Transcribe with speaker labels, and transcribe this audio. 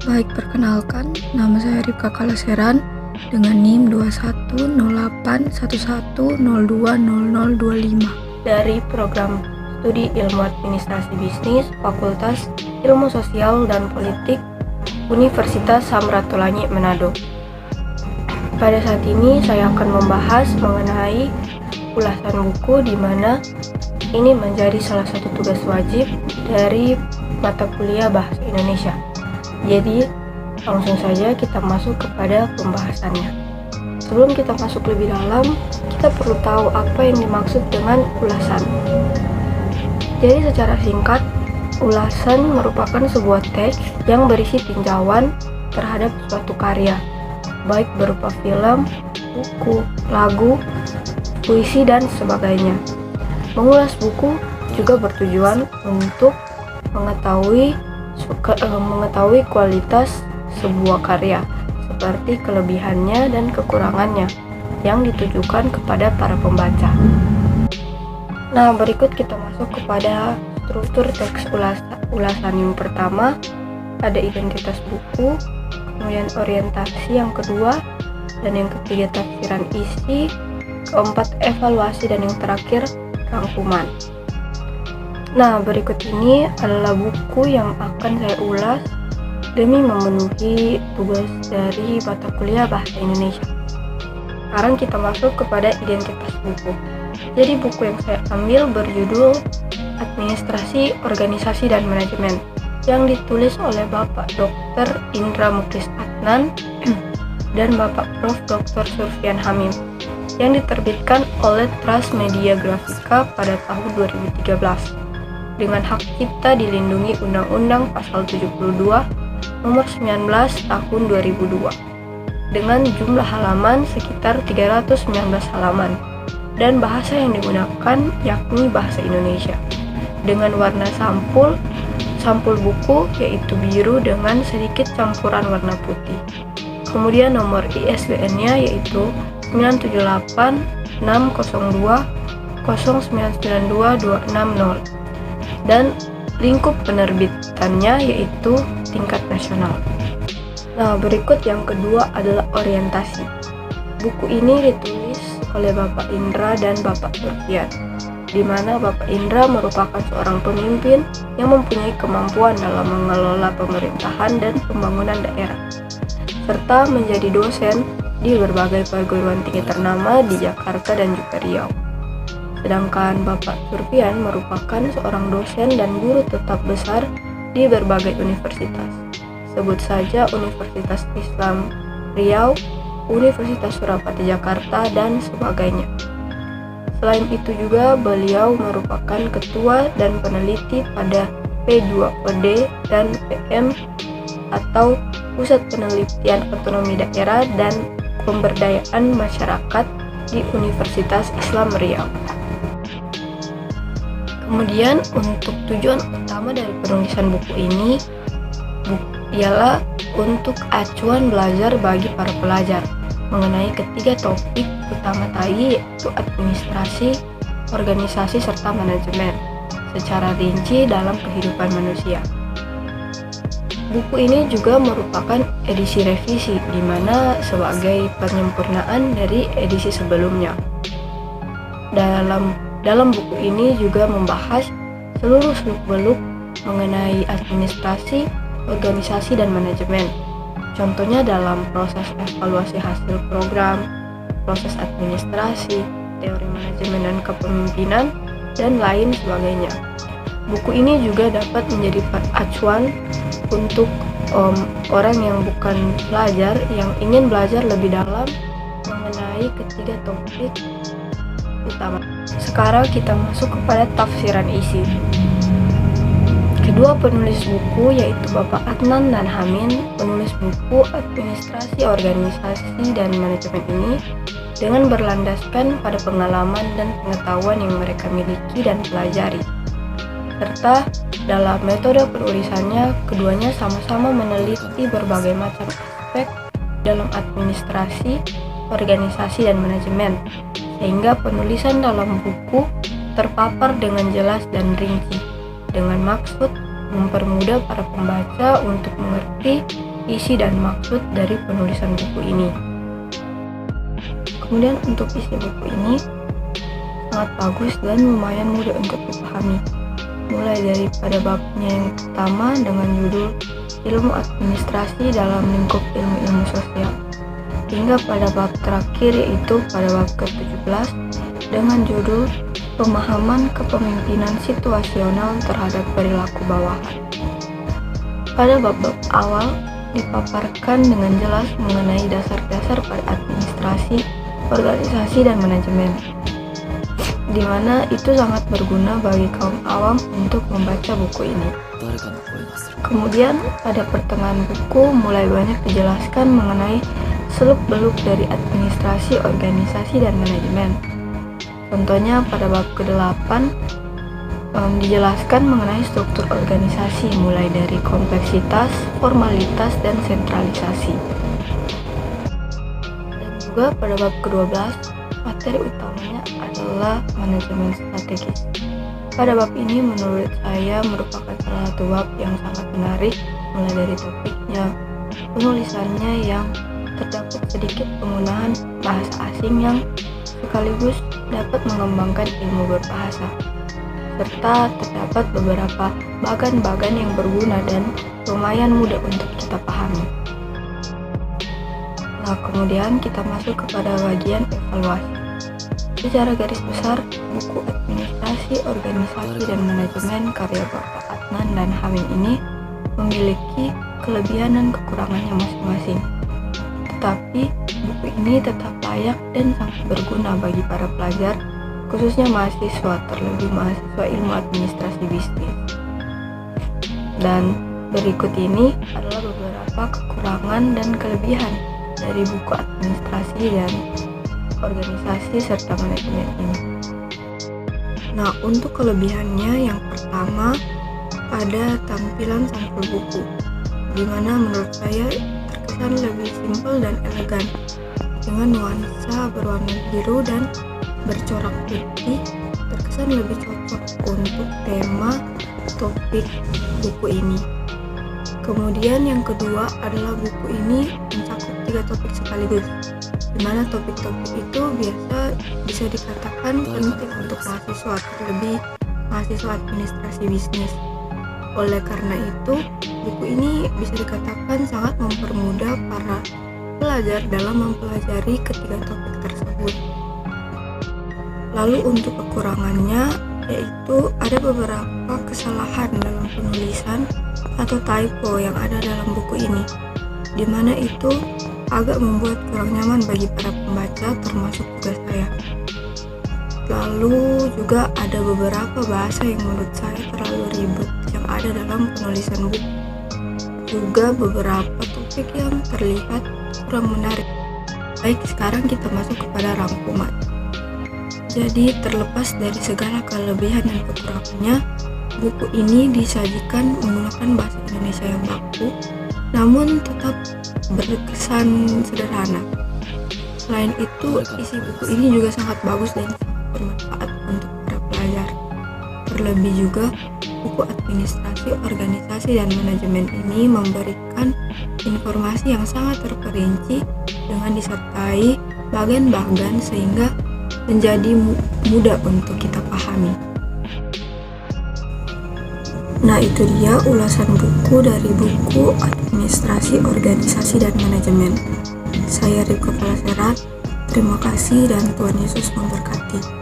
Speaker 1: Baik, perkenalkan, nama saya Ripka Kalaseran dengan NIM 210811020025 dari program Studi Ilmu Administrasi Bisnis Fakultas Ilmu Sosial dan Politik Universitas Samratulangi Manado. Pada saat ini saya akan membahas mengenai ulasan buku, di mana ini menjadi salah satu tugas wajib dari mata kuliah Bahasa Indonesia. Jadi langsung saja kita masuk kepada pembahasannya. Sebelum kita masuk lebih dalam, kita perlu tahu apa yang dimaksud dengan ulasan. Jadi secara singkat, ulasan merupakan sebuah teks yang berisi tinjauan terhadap suatu karya, baik berupa film, buku, lagu, puisi, dan sebagainya. Mengulas buku juga bertujuan untuk mengetahui kualitas sebuah karya, seperti kelebihannya dan kekurangannya yang ditujukan kepada para pembaca. Nah, berikut kita masuk kepada struktur teks ulasan. Yang pertama, ada identitas buku, kemudian orientasi yang kedua, dan yang ketiga tafsiran isi, keempat evaluasi, dan yang terakhir rangkuman. Nah, berikut ini adalah buku yang akan saya ulas demi memenuhi tugas dari mata kuliah Bahasa Indonesia. Sekarang kita masuk kepada identitas buku. Jadi buku yang saya ambil berjudul Administrasi, Organisasi, dan Manajemen, yang ditulis oleh Bapak Dr. Indra Muklis Adnan dan Bapak Prof. Dr. Surfian Hamim, yang diterbitkan oleh Transmedia Grafika pada tahun 2013 dengan hak cipta dilindungi Undang-Undang Pasal 72 Nomor 19 Tahun 2002 dengan jumlah halaman sekitar 319 halaman dan bahasa yang digunakan yakni bahasa Indonesia, dengan warna sampul buku yaitu biru dengan sedikit campuran warna putih. Kemudian nomor ISBN-nya yaitu 978 602 0992 260 dan lingkup penerbitannya yaitu tingkat nasional. Nah, berikut yang kedua adalah orientasi. Buku ini ditulis oleh Bapak Indra dan Bapak Surfian, di mana Bapak Indra merupakan seorang pemimpin yang mempunyai kemampuan dalam mengelola pemerintahan dan pembangunan daerah, serta menjadi dosen di berbagai perguruan tinggi ternama di Jakarta dan juga Riau. Sedangkan Bapak Surfian merupakan seorang dosen dan guru tetap besar di berbagai universitas. Sebut saja Universitas Islam Riau, Universitas Surapati Jakarta, dan sebagainya. Selain itu juga beliau merupakan ketua dan peneliti pada P2PD dan PM atau Pusat Penelitian Otonomi Daerah dan Pemberdayaan Masyarakat di Universitas Islam Riau. Kemudian untuk tujuan utama dari penulisan buku ini ialah untuk acuan belajar bagi para pelajar mengenai ketiga topik utama tadi, yaitu administrasi, organisasi, serta manajemen secara rinci dalam kehidupan manusia. Buku ini juga merupakan edisi revisi, di mana sebagai penyempurnaan dari edisi sebelumnya. Dalam buku ini juga membahas seluruh seluk-beluk mengenai administrasi, organisasi, dan manajemen. Contohnya dalam proses evaluasi hasil program, proses administrasi, teori manajemen dan kepemimpinan, dan lain sebagainya. Buku ini juga dapat menjadi acuan untuk orang yang bukan pelajar, yang ingin belajar lebih dalam mengenai ketiga topik utama. Sekarang kita masuk kepada tafsiran isi. Kedua penulis buku yaitu Bapak Adnan dan Hamim, penulis buku Administrasi, Organisasi, dan Manajemen ini dengan berlandaskan pada pengalaman dan pengetahuan yang mereka miliki dan pelajari. Serta dalam metode penulisannya, keduanya sama-sama meneliti berbagai macam aspek dalam administrasi, organisasi, dan manajemen, sehingga penulisan dalam buku terpapar dengan jelas dan rinci, dengan maksud mempermudah para pembaca untuk mengerti isi dan maksud dari penulisan buku ini. Kemudian untuk isi buku ini sangat bagus dan lumayan mudah untuk dipahami. Mulai dari pada babnya yang pertama dengan judul Ilmu Administrasi dalam Lingkup Ilmu-Ilmu Sosial, hingga pada bab terakhir yaitu pada bab ke-17 dengan judul Pemahaman Kepemimpinan Situasional terhadap Perilaku Bawahan. Pada bab-bab awal dipaparkan dengan jelas mengenai dasar-dasar pada administrasi, organisasi, dan manajemen, di mana itu sangat berguna bagi kaum awam untuk membaca buku ini. Kemudian pada pertengahan buku mulai banyak dijelaskan mengenai seluk-beluk dari administrasi, organisasi, dan manajemen. Contohnya pada bab ke-8 dijelaskan mengenai struktur organisasi mulai dari kompleksitas, formalitas, dan sentralisasi. Dan juga pada bab ke-12 materi utamanya adalah manajemen strategis. Pada bab ini menurut saya merupakan salah satu bab yang sangat menarik, mulai dari topiknya, penulisannya yang terdapat sedikit penggunaan bahasa asing yang sekaligus dapat mengembangkan ilmu berbahasa, serta terdapat beberapa bagan-bagan yang berguna dan lumayan mudah untuk kita pahami. Nah, kemudian kita masuk kepada bagian evaluasi. Secara garis besar, buku Administrasi, Organisasi, dan Manajemen karya Bapak Adnan dan Hamim ini memiliki kelebihan dan kekurangannya masing-masing. Tetapi buku ini tetap layak dan sangat berguna bagi para pelajar, khususnya mahasiswa, terlebih mahasiswa ilmu administrasi bisnis. Dan berikut ini adalah beberapa kekurangan dan kelebihan dari buku administrasi dan organisasi serta manajemen ini. Nah, untuk kelebihannya yang pertama ada tampilan sampul buku, di mana menurut saya terkesan lebih simpel dan elegan dengan nuansa berwarna biru dan bercorak putih, terkesan lebih cocok untuk tema topik buku ini. Kemudian yang kedua adalah buku ini mencakup 3 topik sekaligus, di mana topik-topik itu biasa bisa dikatakan penting untuk mahasiswa, terlebih mahasiswa administrasi bisnis. Oleh karena itu, buku ini bisa dikatakan sangat mempermudah para pelajar dalam mempelajari ketiga topik tersebut. Lalu untuk kekurangannya, yaitu ada beberapa kesalahan dalam penulisan atau typo yang ada dalam buku ini, di mana itu agak membuat kurang nyaman bagi para pembaca, termasuk juga saya. Lalu juga ada beberapa bahasa yang menurut saya terlalu ribet yang ada dalam penulisan buku. Juga beberapa topik yang terlihat kurang menarik. Baik, sekarang kita masuk kepada rangkuman. Jadi terlepas dari segala kelebihan dan kekurangannya, buku ini disajikan menggunakan bahasa Indonesia yang baku, namun tetap berkesan sederhana. Selain itu, isi buku ini juga sangat bagus dan bermanfaat untuk para pelajar. Terlebih juga, buku administrasi, organisasi, dan manajemen ini memberikan informasi yang sangat terperinci dengan disertai bagan-bagan sehingga menjadi mudah untuk kita pahami. Nah, itu dia ulasan buku dari buku Administrasi, Organisasi, dan Manajemen. Saya Riko Palaserat, terima kasih dan Tuhan Yesus memberkati.